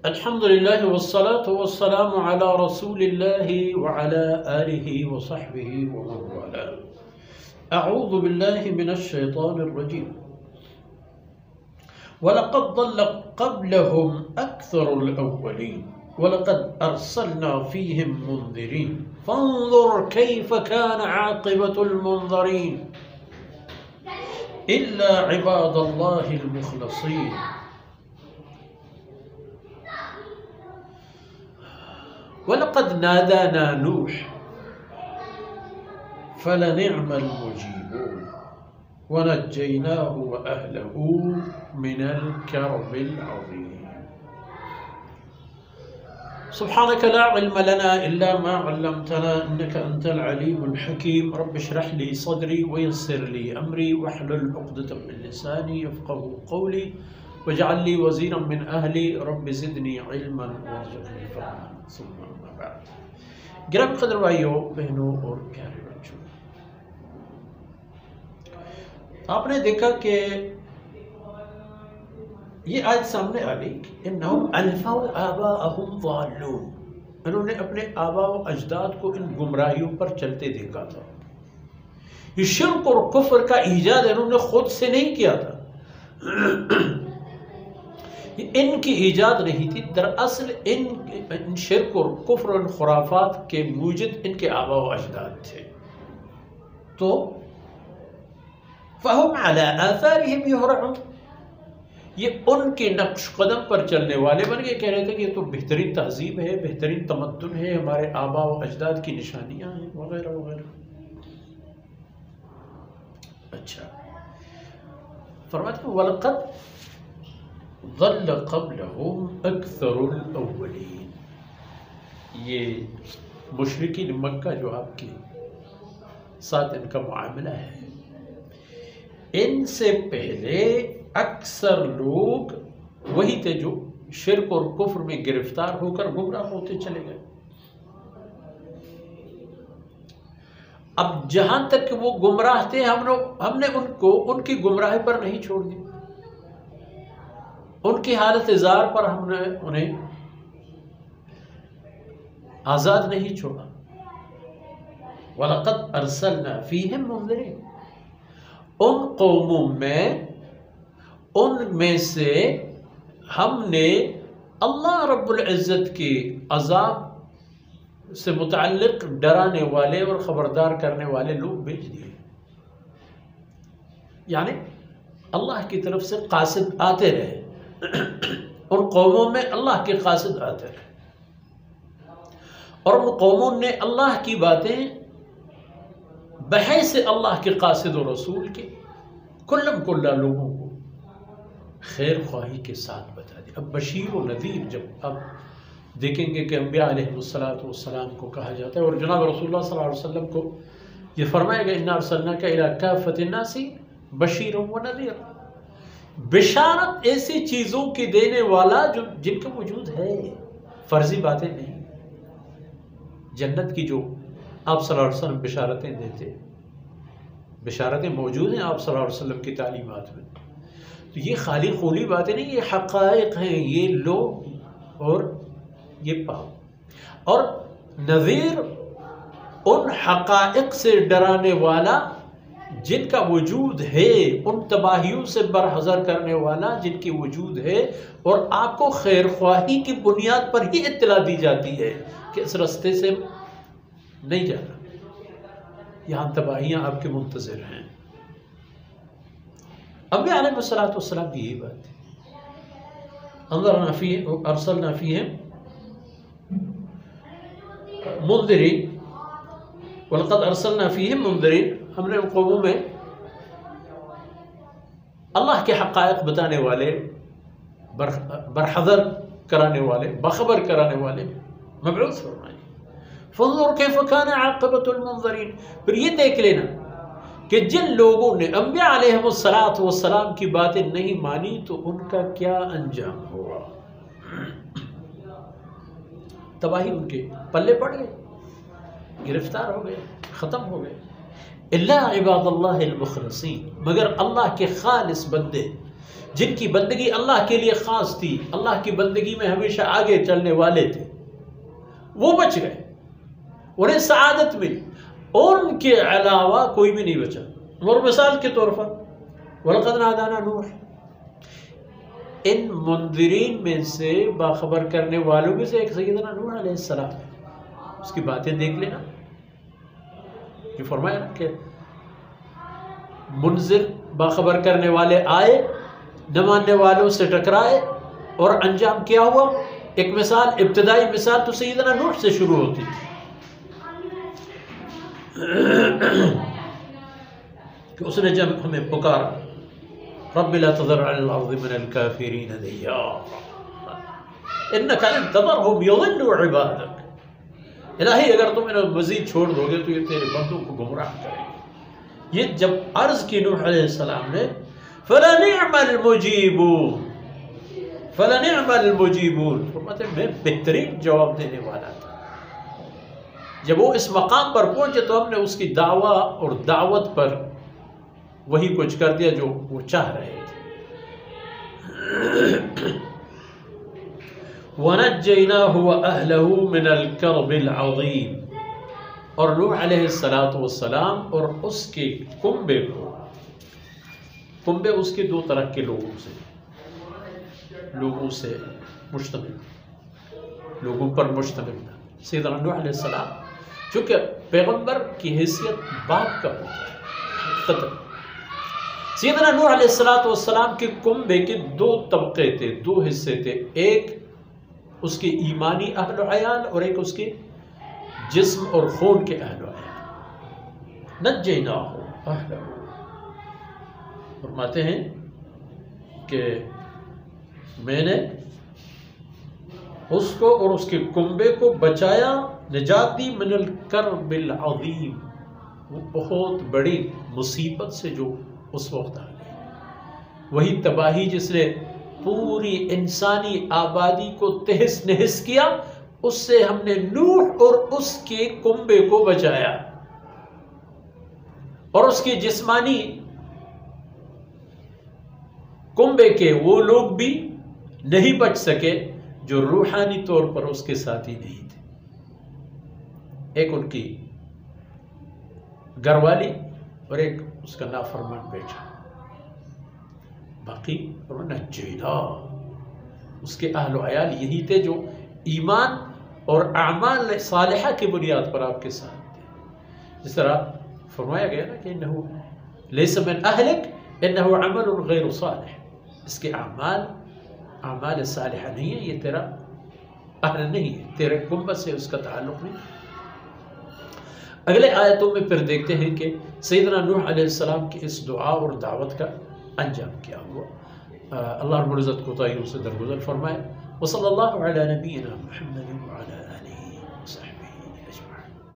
الحمد لله والصلاة والسلام على رسول الله وعلى آله وصحبه ومن والاه. أعوذ بالله من الشيطان الرجيم. ولقد ضل قبلهم أكثر الأولين ولقد أرسلنا فيهم منذرين فانظر كيف كان عاقبة المنذرين إلا عباد الله المخلصين. وَلَقَدْ نَادَانَا نُوحٌ فَلَنِعْمَ الْمُجِيبُونَ وَنَجَّيْنَاهُ وَأَهْلَهُ مِنَ الْكَرْبِ الْعَظِيمِ. سبحانك لا علم لنا إلا ما علمتنا إنك أنت العليم الحكيم. رب اشرح لي صدري ويسر لي أمري واحلل عقدة من لساني يفقهوا قولي واجعل لي وزيرا من أهلي رب زدني علما وارزقني فهما. ثم أما بعد. گرام قدر بھائیوں، بہنوں اور پیارے بچوں، آپ نے دیکھا کہ یہ آیت سامنے آ گئی کہ انہم الفوا آباءہم ضالون، انہوں نے اپنے آباء و اجداد کو ان گمراہیوں پر چلتے دیکھا تھا. یہ شرک اور کفر کا ایجاد انہوں نے خود سے نہیں کیا تھا، ان کی ایجاد نہیں تھی. دراصل ان شرک اور کفر اور خرافات کے موجد ان کے آباء و اجداد تھے. تو فَهُمْ عَلَىٰ آثَارِهِمْ يُهْرَعُونَ، یہ ان کے نقش قدم پر چلنے والے بن گئے. کہہ رہے تھے کہ یہ تو بہترین تہذیب ہے، بہترین تمدن ہے، ہمارے آباء و اجداد کی نشانیاں ہیں وغیرہ وغیرہ. اچھا، فرماتے ہیں وَلَقَدْ ضل قبلهم اکثر الاولین. یہ مشرکین مکہ جو آپ کے ساتھ ان کا معاملہ ہے، ان سے پہلے اکثر لوگ وہی تھے جو شرک اور کفر میں گرفتار ہو کر گمراہ ہوتے چلے گئے. اب جہاں تک وہ گمراہ تھے ہم نے ان کی گمراہی پر نہیں چھوڑ دی، ان کی حالت زار پر ہم نے انہیں آزاد نہیں چھوڑا. وَلَقَدْ أَرْسَلْنَا فِيهِمْ مُنذِرِينَ، ان قوموں میں ان میں سے ہم نے اللہ رب العزت کے عذاب سے متعلق ڈرانے والے اور خبردار کرنے والے لوگ بھیج دیے. یعنی اللہ کی طرف سے قاصد آتے رہے، ان قوموں میں اللہ کے قاصد آتے رہے، اور ان قوموں نے اللہ کی باتیں بحیث اللہ کے قاصد و رسول کے کلم کلا لوگوں کو خیر خواہی کے ساتھ بتا دی. اب بشیر و نذیر جب آپ دیکھیں گے کہ انبیاء علیہ السلام کو کہا جاتا ہے، اور جناب رسول اللہ صلی اللہ علیہ وسلم کو یہ فرمایا گیا اِنَّا أَرْسَلْنَاكَ إِلَىٰ كَافَّةِ النَّاسِ بَشِيرًا وَنَذِيرًا. بشارت ایسی چیزوں کی دینے والا جن کا وجود ہے، فرضی باتیں نہیں. جنت کی جو آپ صلی اللہ علیہ وسلم بشارتیں دیتے، بشارتیں موجود ہیں آپ صلی اللہ علیہ وسلم کی تعلیمات میں. تو یہ خالی خولی باتیں نہیں، یہ حقائق ہیں، یہ لو اور یہ پاؤ. اور نذیر ان حقائق سے ڈرانے والا جن کا وجود ہے، ان تباہیوں سے برحذر کرنے والا جن کی وجود ہے، اور آپ کو خیر خواہی کی بنیاد پر ہی اطلاع دی جاتی ہے کہ اس رستے سے نہیں جانا، یہاں تباہیاں آپ کے منتظر ہیں. انبیاء علیہ السلام کی یہی بات ہے. ارسلنا فیہم منذرین وَلَقَدْ أَرْسَلْنَا فِيهِمْ مُنذِرِينَ، ہم نے ان قوموں میں اللہ کے حقائق بتانے والے، برحذر کرانے والے، باخبر کرانے والے مبعوث فرمائے. فَانظُرْ كَيْفَ كَانَ عَاقِبَةُ الْمُنذَرِينَ. پھر یہ دیکھ لینا کہ جن لوگوں نے انبیاء علیہ السلام کی باتیں نہیں مانی تو ان کا کیا انجام ہوا. تباہی ان کے پلے پڑ گئے، گرفتار ہو گئے، ختم ہو گئے. الا عباد اللہ المخلصین، مگر اللہ کے خالص بندے جن کی بندگی اللہ کے لیے خاص تھی، اللہ کی بندگی میں ہمیشہ آگے چلنے والے تھے، وہ بچ گئے، انہیں سعادت ملی، اور ان کے علاوہ کوئی بھی نہیں بچا۔ اور مثال کے طور پر وَلَقَدْ نَادَانَا نُوحٌ، ان منذرین میں سے باخبر کرنے والوں میں سے ایک سیدنا نوح علیہ السلام ہے۔ اس کی باتیں دیکھ لینا، یہ فرمایا نا کہ منذر باخبر کرنے والے آئے، نہ ماننے والوں سے ٹکرائے، اور انجام کیا ہوا؟ ایک مثال، ابتدائی مثال تو سیدنا نوح سے شروع ہوتی تھی کہ اس نے جب ہمیں پکارا، رب لا تذر علی الارض من الکافرین دیارا انک ان تذرهم یضلوا عبادک، الہی اگر تم انہیں مزید چھوڑ دو گے تو یہ تیرے بندوں کو گمراہ کریں گے۔ یہ جب عرض کی نوح علیہ السلام نے، فَلَنِعْمَ الْمُجِيبُونَ، فَلَنِعْمَ الْمُجِيبُونَ، فرماتے ہیں میں بہترین جواب دینے والا تھا۔ جب وہ اس مقام پر پہنچے تو ہم نے اس کی دعویٰ اور دعوت پر وہی کچھ کر دیا جو وہ چاہ رہے تھے۔ وَنَجَّيْنَاهُ وَأَهْلَهُ مِنَ الْكَرْبِ الْعَظِيمِ، اور نوح علیہ السلام اور اس کے کنبے کو، کنبے اس کے دو طرح کے لوگوں سے مشتمل، لوگوں پر مشتمل تھا۔ سیدنا نوح علیہ السلام چونکہ پیغمبر کی حیثیت باپ کا ہوتا ہے، خطر، سیدنا نوح علیہ السلام کے کنبے کے دو طبقے تھے، دو حصے تھے، ایک اس کے ایمانی اہل و عیال اور ایک اس کے جسم اور خون کے اہل و عیال۔ نجیناہ اہلہ، فرماتے ہیں کہ میں نے اس کو اور اس کے کنبے کو بچایا، نجات دی من الکرب العظیم، وہ بہت بڑی مصیبت سے جو اس وقت آ گئی، وہی تباہی جس نے پوری انسانی آبادی کو تہس نہس کیا، اس سے ہم نے نوح اور اس کے کنبے کو بچایا، اور اس کے جسمانی کنبے کے وہ لوگ بھی نہیں بچ سکے جو روحانی طور پر اس کے ساتھی نہیں تھے، ایک ان کی گھر والی اور ایک اس کا نافرمان بیٹا، باقی نجینا، اس کے اہل و عیال یہی تھے جو ایمان اور اعمال صالحہ کی بنیاد پر آپ کے ساتھ تھے۔ جس طرح فرمایا گیا نا کہ انہو لیس من اہلک انہو عمل غیر صالح، اس کے اعمال صالحہ نہیں ہے، یہ تیرا اہل نہیں ہے، تیرے کنبے سے اس کا تعلق نہیں۔ اگلے آیتوں میں پھر دیکھتے ہیں کہ سیدنا نوح علیہ السلام کی اس دعا اور دعوت کا انجام کیا ہوا۔ اللہ رب العزت کوتاہیوں سے درگزر فرمائے۔ وصلی اللہ علی نبینا محمد وعلی آلہ